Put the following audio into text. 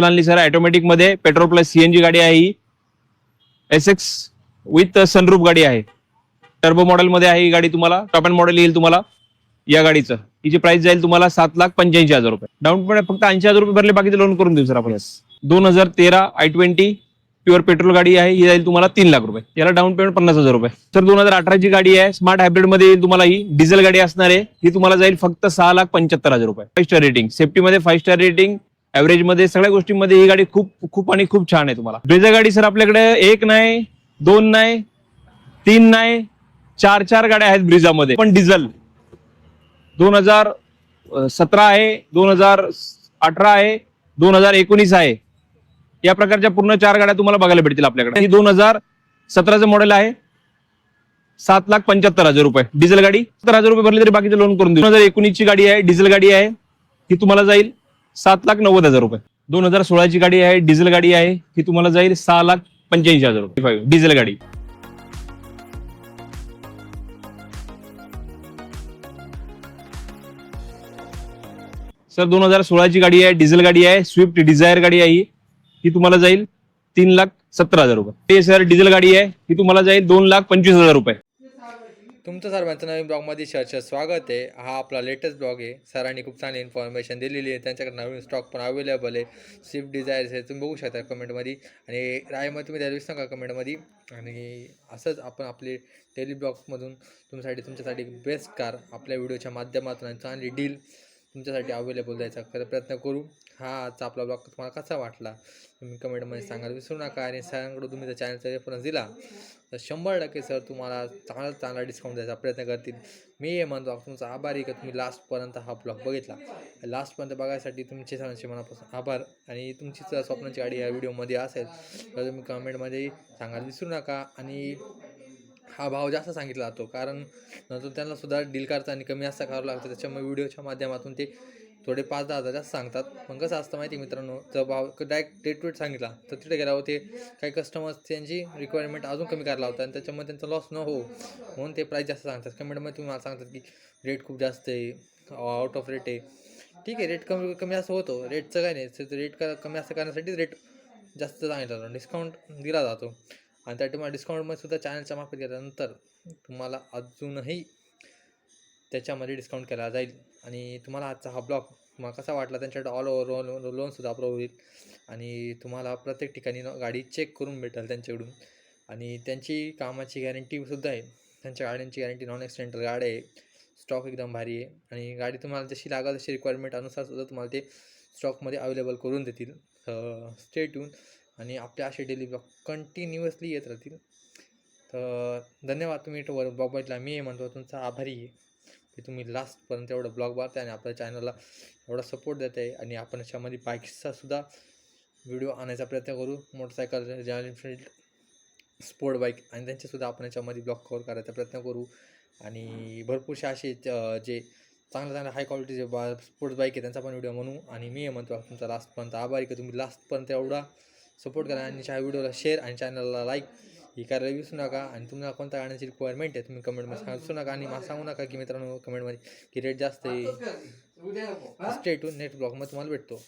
आणली sir automatic मध्ये petrol plus CNG गाडी आहे ही. एसएक्स विथ सनरूफ गाडी आहे. टर्बो मॉडेल मध्ये आहे ही गाडी. तुम्हाला टॉप अँड मॉडेल येईल तुम्हाला या गाडीचं. हिची प्राइस जाईल तुम्हाला 7,85,000 रुपये. डाऊन पेमेंट फक्त 80,000 रुपये भरले, बाकीचे लोन करून देऊ सर आपण. 2013 i20 प्युअर पेट्रोल गाडी आहे. ही जाईल तुम्हाला 3 लाख रुपये. याला डाऊन पेमेंट 50,000 रुपये. सर 2018 ची गाडी आहे. स्मार्ट हायब्रिड मध्ये येईल तुम्हाला. ही डिझेल गाडी असणार आहे. ही तुम्हाला जाईल फक्त 6,75,000 रुपये. 5 स्टार रेटिंग, सेफ्टीमध्ये 5 स्टार रेटिंग, ऍव्हरेज मध्ये सगळ्या गोष्टींमध्ये ही गाडी खूप आणि खूप छान आहे. तुम्हाला ब्रेझा गाडी सर आपल्याकडे 1 नाही, 2 नाही, 3 नाही, 4 गाड्या आहेत ब्रिझामध्ये. पण डिझेल 2017 आहे, 2018 आहे, 2019 आहे. या प्रकारच्या पूर्ण 4 गाड्या तुम्हाला बघायला भेटतील आपल्याकडे. ही 2017चं मॉडेल आहे. 7,75,000 रुपये डिझेल गाडी. 70,000 रुपये भरले तरी बाकीचे लोन करून देऊ. 2019 ची गाडी आहे, डिझेल गाडी आहे. ही तुम्हाला जाईल 7,90,000 रुपये. 2016 ची गाडी आहे, डिझेल गाडी आहे. ही तुम्हाला जाईल 6,85,000 रुपये डिझेल गाडी. सर 2016 ची गाडी आहे, डिझेल गाडी आहे. स्विफ्ट डिझायर गाडी आहे. ही तुम्हाला जाईल 3,70,000 रुपये. ते सर डिझेल गाडी आहे. ही तुम्हाला जाईल 2,25,000 रुपये. तुमचं सर्वांचं नवीन ब्लॉगमध्ये सहर्ष स्वागत आहे. हा आपला लेटेस्ट ब्लॉग आहे. सरांनी खूप चांगली इन्फॉर्मेशन दिलेली आहे. त्यांच्याकडे नवीन स्टॉक पण अवेलेबल आहे. स्विफ्ट डिझायर्स आहे, तुम्ही बघू शकता कमेंटमध्ये. आणि रायमध्ये तुम्ही द्यायला विसरू नका कमेंटमध्ये. आणि असंच आपण आपले डेली ब्लॉग्समधून तुमच्यासाठी बेस्ट कार आपल्या व्हिडिओच्या माध्यमातून आणि चांगली डील तुमच्यासाठी अवेलेबल द्यायचा प्रयत्न करू. हा आजचा आपला ब्लॉग तुम्हाला कसा वाटला तुम्ही कमेंटमध्ये सांगायला विसरू नका. आणि सरांकडून तुम्ही त्या चॅनलचा रेफरन्स दिला तर 100% सर तुम्हाला चांगला डिस्काउंट द्यायचा प्रयत्न करतील. मी हे म्हणतो तुमचा आभारी का तुम्ही लास्टपर्यंत हा ब्लॉग बघितला. लास्टपर्यंत बघायसाठी तुमचे सरांचे मनापासून आभार. आणि तुमची स्वप्नाची गाडी या व्हिडिओमध्ये असेल तर तुम्ही कमेंटमध्ये सांगायला विसरू नका. आणि हा भाव जास्त सांगितला जातो कारण नंतर त्यांना सुद्धा डील करता आणि कमी जास्त करावं लागतं. त्याच्यामुळे व्हिडिओच्या माध्यमातून ते थोडे 5-10 हजार जास्त सांगतात. पण कसं असतं माहिती मित्रांनो, जर भाव डायरेक्ट रेट सांगितला तर तिथे गेल्यावर ते काही कस्टमर्स त्यांची रिक्वायरमेंट अजून कमी करायला होतं आणि त्याच्यामुळे त्यांचा लॉस न हो म्हणून ते प्राईस जास्त सांगतात. कमेंटमध्ये तुम्ही मला सांगतात की रेट खूप जास्त आहे, आउट ऑफ रेट आहे. ठीक आहे, रेट कमी जास्त होतो. रेटचं काय नाही, रेट कमी जास्त करण्यासाठी रेट जास्त सांगितला जातो, डिस्काउंट दिला जातो. आणि त्या तुम्हाला डिस्काउंटमध्ये सुद्धा चॅनलच्या मार्फत गेल्यानंतर तुम्हाला अजूनही त्याच्यामध्ये डिस्काउंट केला जाईल. आणि तुम्हाला आजचा हा ब्लॉग तुम्हाला कसा वाटला त्यांच्याकडे ऑल ओव्हर लोनसुद्धा अप्रूव्ह होईल. आणि तुम्हाला प्रत्येक ठिकाणी गाडी चेक करून भेटेल त्यांच्याकडून. आणि त्यांची कामाची गॅरंटीसुद्धा आहे. त्यांच्या गाड्यांची गॅरंटी नॉन ॲक्सिडेंटल गाडी आहे. स्टॉक एकदम भारी आहे. आणि गाडी तुम्हाला जशी लागेल तशी रिक्वायरमेंट अनुसार सुद्धा तुम्हाला ते स्टॉकमध्ये अवेलेबल करून देतील. Stay tune. आणि आपल्या असे डेली ब्लॉग कंटिन्युअसली येत राहतील. तर धन्यवाद. तुम्ही वर ब्लॉग बघितला. मी म्हणतो तुमचा आभारी आहे की तुम्ही लास्टपर्यंत एवढं ब्लॉग बघताय आणि आपल्या चॅनलला एवढा सपोर्ट देत आहे. आणि आपण याच्यामध्ये बाईक्सचा सुद्धा व्हिडिओ आणायचा प्रयत्न करू. Motorcycle, royal Enfield, sport bike आणि त्यांचेसुद्धा आपण याच्यामध्ये ब्लॉग कव्हर करायचा प्रयत्न करू. आणि भरपूरसे असे जे चांगल्या हाय क्वालिटीचे स्पोर्ट्स बाईक आहे त्यांचा पण व्हिडिओ म्हणू. आणि मी म्हणतो तुमचा लास्टपर्यंत आभारी की तुम्ही लास्टपर्यंत एवढा सपोर्ट करा. आणि ह्या व्हिडिओला शेअर आणि चॅनलला लाईक ही करायला विसरू नका. आणि तुम्हाला कोणत्या गाण्याची रिक्वायरमेंट आहे तुम्ही कमेंटमध्ये सांगा विसरू नका. आणि मला सांगू नका की मित्रांनो कमेंटमध्ये की रेट जास्त आहे. स्टे टू नेक्स्ट ब्लॉगमध्ये तुम्हाला भेटतो.